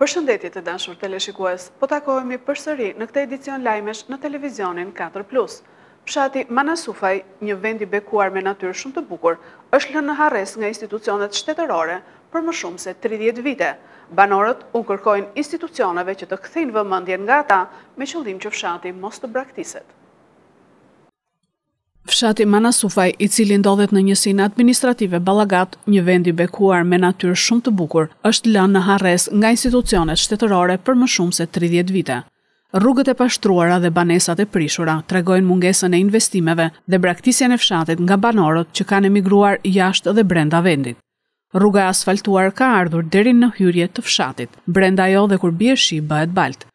Përshëndetje të dashur teleshikues, po takohemi përsëri në këtë edicion lajmesh në televizionin 4+. Fshati Manasufaj, një vend i bekuar me natyrë shumë të bukur, është lënë në harres nga institucionet shtetërore për më shumë se 30 vite. Banorët u kërkojnë institucioneve që të kthejnë vëmendjen nga ata me qëllim që fshati mos të braktiset. Fshati Manasufaj, i cili ndodhet në njësinë administrative Ballagat, një vend i bekuar me natyrë shumë të bukur, është lënë në harres nga institucionet shtetërore për më shumë se 30 vite. Rrugët e pashtruara dhe banesat e prishura tregojnë mungesën e investimeve dhe braktisjen e fshatit nga banorët që kanë emigruar jashtë dhe brenda vendit. Rruga e asfaltuar ka ardhur deri në hyrje të fshatit, brenda jo dhe kur bie shi bëhet balt.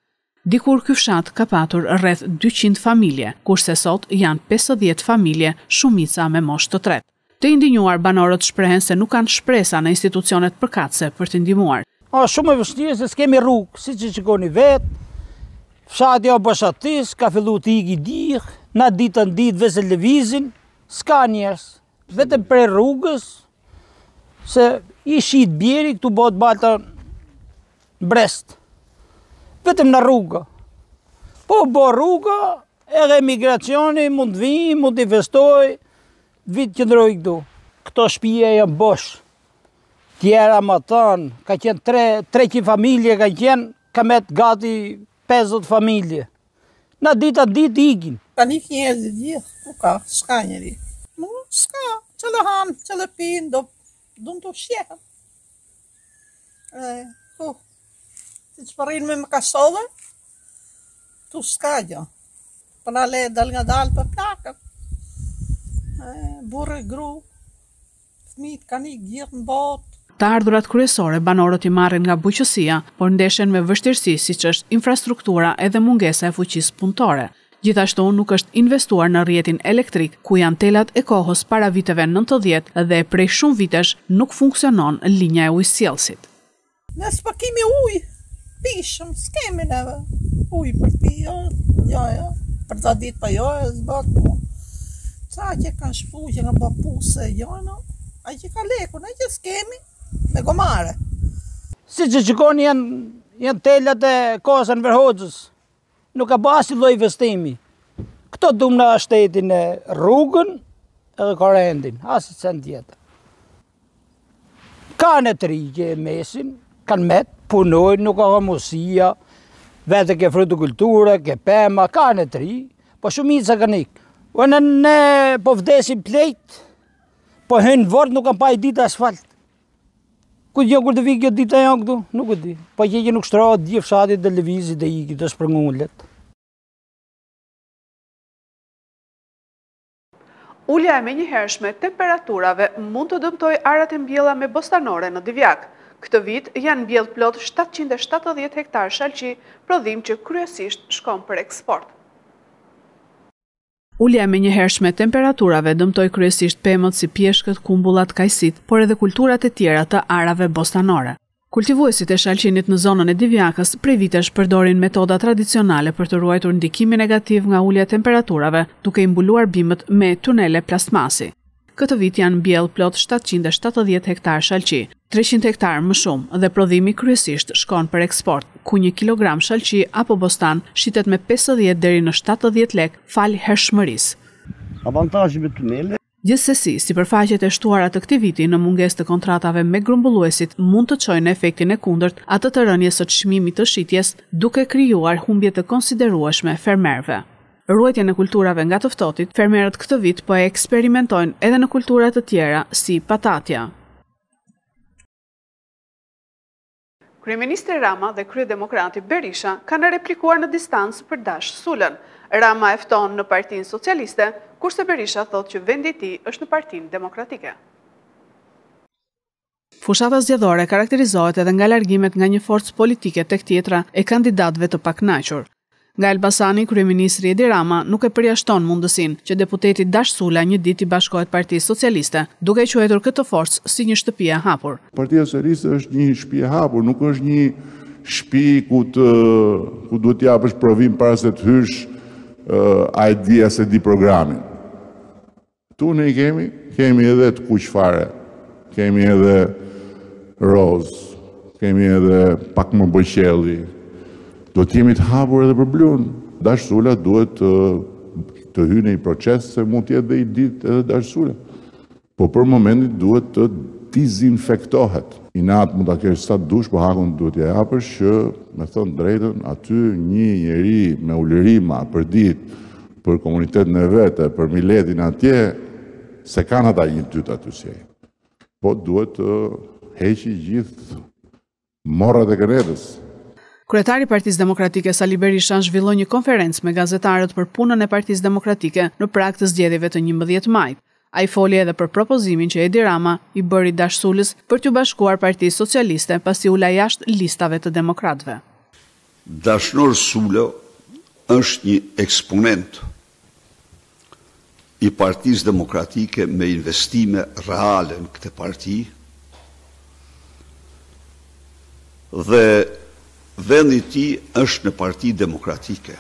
Dikur ky fshat ka patur rreth 200 familje, kurse sot janë 50 familje, shumica me moshë të tretë. Të indinjuar banorët shprehen se nuk kanë shpresa në institucionet përkatëse për të ndihmuar. Shumë e vështirë se s'kemi rrugë, siç e shikoni vetë. Fshati o boshatis, ka fillu të igi dirë, na ditën ditë vese lëvizin, s'ka njerëz, vetëm për rrugës, se i shit bjeri këtu bot balta Brest. Vetëm në rruga. Po bo rruga, edhe emigracioni mund vi, mund investoj, vit qëndroj këtu. Këto shtëpia janë bosh. Tjera më tënë, ka qenë 300 familje, ka met gati 50 familje. Na ditë igin. Ka një njerëzit gjithë, ku ka, s'ka njeri. S'ka, qëllë hanë, qëllë pinë, do në të shjeha. Si që përrinë me më kasove, tu s'ka gjë. Për në le dal nga dalë për plakët. Burë, gru, fëmijët kanë i gjithë në botë. Të ardhurat kryesore banorët i marrin nga bujqësia, por ndeshen me vështirësi siç është infrastruktura edhe mungesa e fuqisë punëtore. Gjithashtu nuk është investuar në rrjetin elektrik, ku janë telat e kohës para viteve 90 dhe prej shumë vitesh nuk funksionon linja e ujësjellësit. Ne s'pakimi ujë. Pishëm, s'kemi neve ujë për pijë, jo, për të ditë për jo, zbat punë. Qa që kanë shpu, që kanë bë puse, jo, no, a që ka leku, ne që s'kemi, me gomare. Si që qikoni janë telat e kosën Verhoxhës, nuk ka basi loj vestimi. Këto dumë në shtetin e rrugën edhe korrendin, asit sen tjetër. Ka në trigje e mesin, kanë met, punojnë, nuk ka mosia, vete ke frutikultura, ke pema, ka në tri, po shumica kanë ikë. Ne po vdesim plejt, po hënë vërë nuk kanë pa i ditë asfalt. Ku gjë kur të vikë kjo dita janë këtu? Nuk e di. Po që nuk shtrohet dje fshatit dhe lëvizit dhe ikit të shpërngullet. Ulja e menjëhershme temperaturave mund të dëmtoj arat e mbjella me bostanore në Divjak. Këtë vit janë mbjell plot 770 hektar shalqi, prodhim që kryesisht shkon për eksport. Ulja e menjëhershme temperaturave dëmtoi kryesisht pemët si pjeshkët, kumbullat, kajsit, por edhe kulturat e tjera të arave bostanore. Kultivuesit e shalqinit në zonën e Divjakës prej vitesh përdorin metoda tradicionale për të ruajtur ndikimin negativ nga ulja e temperaturave, duke i mbuluar bimët me tunele plastmasi. Këtë vit janë mbjell plot 770 hektar shalqi, 300 hektar më shumë dhe prodhimi kryesisht shkon për eksport, ku 1 kilogram shalqi apo bostan shitet me 50 deri në 70 lek fal hershmërisë. Avantazhi me tunele. Gjithsesi, sipërfaqet e shtuara të këtij viti në mungesë të kontratave me grumbulluesit mund të çojnë efektin e kundërt atë të rënies së çmimit të shitjes, duke krijuar humbje të konsiderueshme fermerëve. Ruajtjen e kulturave nga të ftohtit, fermerët këtë vit po e eksperimentojnë edhe në kultura të tjera si patatja. Kryeministri Rama dhe kryedemokrati Berisha kanë replikuar në distancë për Dash Sulën. Rama e fton në Partinë Socialiste, kurse Berisha thotë që vendi i tij është në Partinë Demokratike. Fushata zgjedhore karakterizohet edhe nga largimet nga një forcë politike tek tjetra e kandidatëve të pakënaqur. Nga Elbasani, kryeministri Edi Rama nuk e përjashton mundësinë që deputeti Dash Sula një ditë i bashkohet Partisë Socialiste, duke quajtur këtë forcë si një shtëpi e hapur. Partia Socialiste është një shtëpi e hapur, nuk është një shtëpi ku duhet t'ja japësh provim para se të hysh ai dia se di programin. Tu ne kemi edhe të kuq fare, kemi edhe roz, kemi edhe pak më bëjqelli, do t'jemi të hapur edhe për blun. Dashtësula duhet të hyjë në një proces se mund t'jetë dhe i ditë edhe dashtësula. Po për momentin duhet të dezinfektohet. I natë mund t'a kesh sa dush, po hakun duhet t'ja japësh që, me thënë drejtën, aty një njeri me ulërima për ditë, për komunitetin e vete, për miletin atje, se kanë ata një dytë aty si. Po duhet të heqi gjithë morrat e grenetës. Kryetari i Partisë Demokratike Sali Berisha zhvilloi një konferencë me gazetarët për punën e Partisë Demokratike në prag të zgjedhjeve të 11 majit. Ai foli edhe për propozimin që Edi Rama i bëri Dashsulës për t'u bashkuar Partisë Socialiste pasi u la jashtë listave të demokratëve. Dashnor Sula është një eksponent i Partisë Demokratike me investime reale në këtë parti dhe vendi i tij është në Parti Demokratike.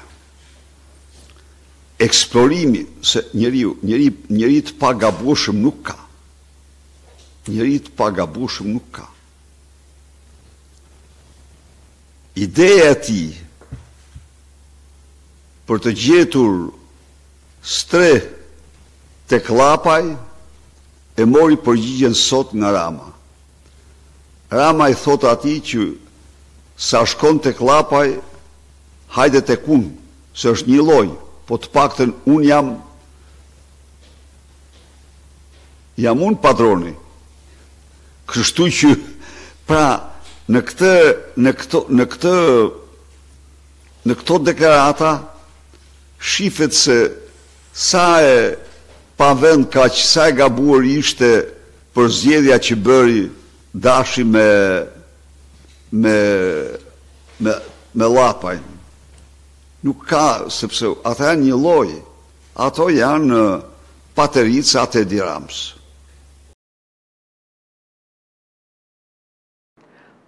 Eksplorimi se njeri të pagabueshëm nuk ka. Njeri të pagabueshëm nuk ka. Ideja e tij për të gjetur stre tek Llapaj e mori përgjigjen sot nga Rama. Rama i thot atij që sa shkon tek Llapaj, hajde tek unë, se është një lloj, po të paktën unë jam unë padroni. Kështu që pra në këto deklarata shifet se sa e pa vend ka që sa e gabuar ishte për zgjedhja që bëri Dashi me Llapajn. Nuk ka, sepse ata janë një lloj, ato janë patericat e Edi Ramës.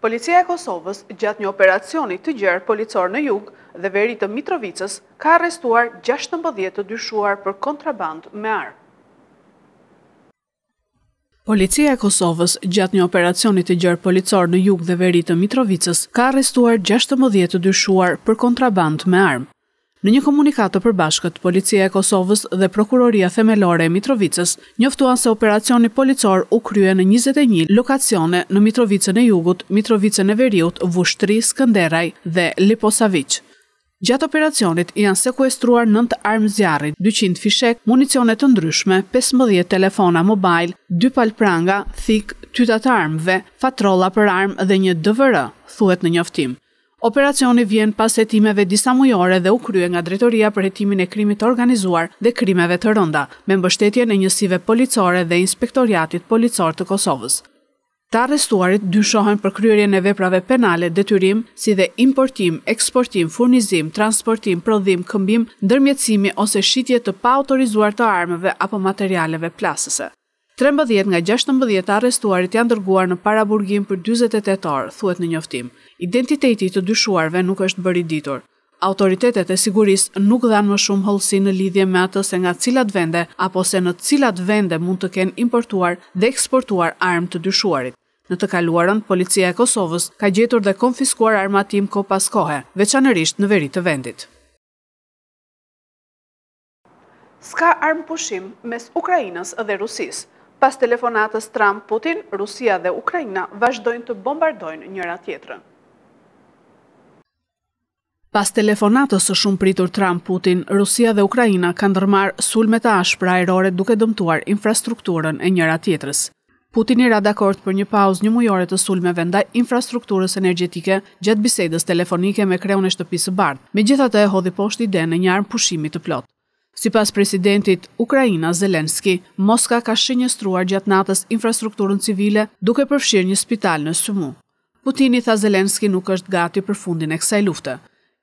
Policia e Kosovës, gjatë një operacioni të gjerë policor në jug dhe veri të Mitrovicës, ka arrestuar 16 të dyshuar për kontraband me armë. Policia e Kosovës, gjatë një operacioni të gjerë policor në jug dhe veri të Mitrovicës, ka arrestuar 16 të dyshuar për kontraband me armë. Në një komunikat të përbashkët, Policia e Kosovës dhe Prokuroria Themelore e Mitrovicës njoftuan se operacioni policor u krye në 21 lokacione në Mitrovicën e Jugut, Mitrovicën e Veriut, Vushtri, Skënderaj dhe Liposavić. Gjatë operacionit janë sekuestruar 9 armë zjarri, 200 fishek, municione të ndryshme, 15 telefona mobile, 2 palpranga, thik, tyta të armëve, fatrolla për armë dhe një DVR, thuhet në njoftim. Operacioni vjen pas hetimeve disa mujore dhe u krye nga Drejtoria për hetimin e krimit të organizuar dhe krimeve të rënda, me mbështetjen e njësive policore dhe Inspektoriatit Policor të Kosovës. Të arrestuarit dyshohen për kryerjen e veprave penale, detyrim, si dhe importim, eksportim, furnizim, transportim, prodhim, këmbim, ndërmjetësimi ose shitje të pa autorizuar të armëve apo materialeve plasëse. 13 nga 16 arrestuarit janë dërguar në paraburgim për 48 orë, thuhet në njoftim. Identiteti të dyshuarve nuk është bëri ditur. Autoritetet e sigurisë nuk dhanë më shumë hollësi në lidhje me atë se nga cilat vende apo se në cilat vende mund të kenë importuar dhe eksportuar armë të dyshuarit. Në të kaluarën, Policia e Kosovës ka gjetur dhe konfiskuar armatim kohë pas kohe, veçanërisht në veri të vendit. Ska armë pushim mes Ukrainës dhe Rusisë. Pas telefonatës Trump-Putin, Rusia dhe Ukraina vazhdojnë të bombardojnë njëra tjetrën. Pas telefonatës së shumë pritur Trump-Putin, Rusia dhe Ukraina kanë ndërmarrë sulme të ashpra ajrore duke dëmtuar infrastrukturën e njëra tjetrës. Putin ra dakord për një pauzë një mujore të sulmeve ndaj infrastrukturës energjetike gjatë bisedës telefonike me kreun e Shtëpisë së Bardhë. Megjithatë e hodhi poshtë idenë në një armë pushimi të plotë. Sipas presidentit Ukraina Zelenski, Moska ka shenjëstruar gjatë natës infrastrukturën civile duke përfshirë një spital në Sumu. Putini tha Zelenski nuk është gati për fundin e kësaj lufte.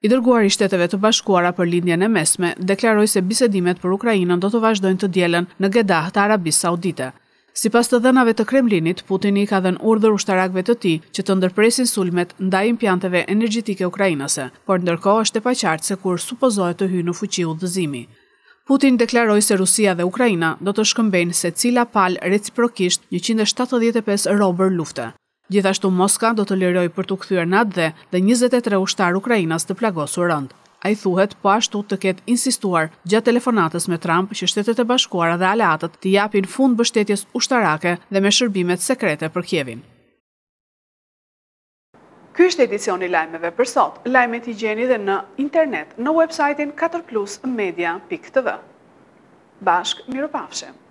I dërguari i Shteteve të Bashkuara për lindjen e mesme deklaroi se bisedimet për Ukrainën do të vazhdojnë të dielen në Gedah të Arabisë Saudite. Sipas të dhënave të Kremlinit, Putini ka dhënë urdhër ushtarakëve të tij që të ndërpresin sulmet ndaj impianteve energjetike ukrainase, por ndërkohë është e paqartë se kur supozohet të hyjë në fuqi udhëzimi. Putin deklaroi se Rusia dhe Ukraina do të shkëmbejnë secila palë reciprokisht 175 robër lufte. Gjithashtu Moska do të liroj për të kthyer në atë dhe 23 ushtar Ukrainas të plagosur rënd. Ai thuhet po ashtu të ketë insistuar gjatë telefonatës me Trump që Shtetet e Bashkuara dhe aleatët të japin fund mbështetjes ushtarake dhe me shërbimet sekrete për Kievin. Ky është edicioni lajmeve për sot. Lajmet i gjeni dhe në internet në websajtin 4plusmedia.tv. Bashk, mirupafshim.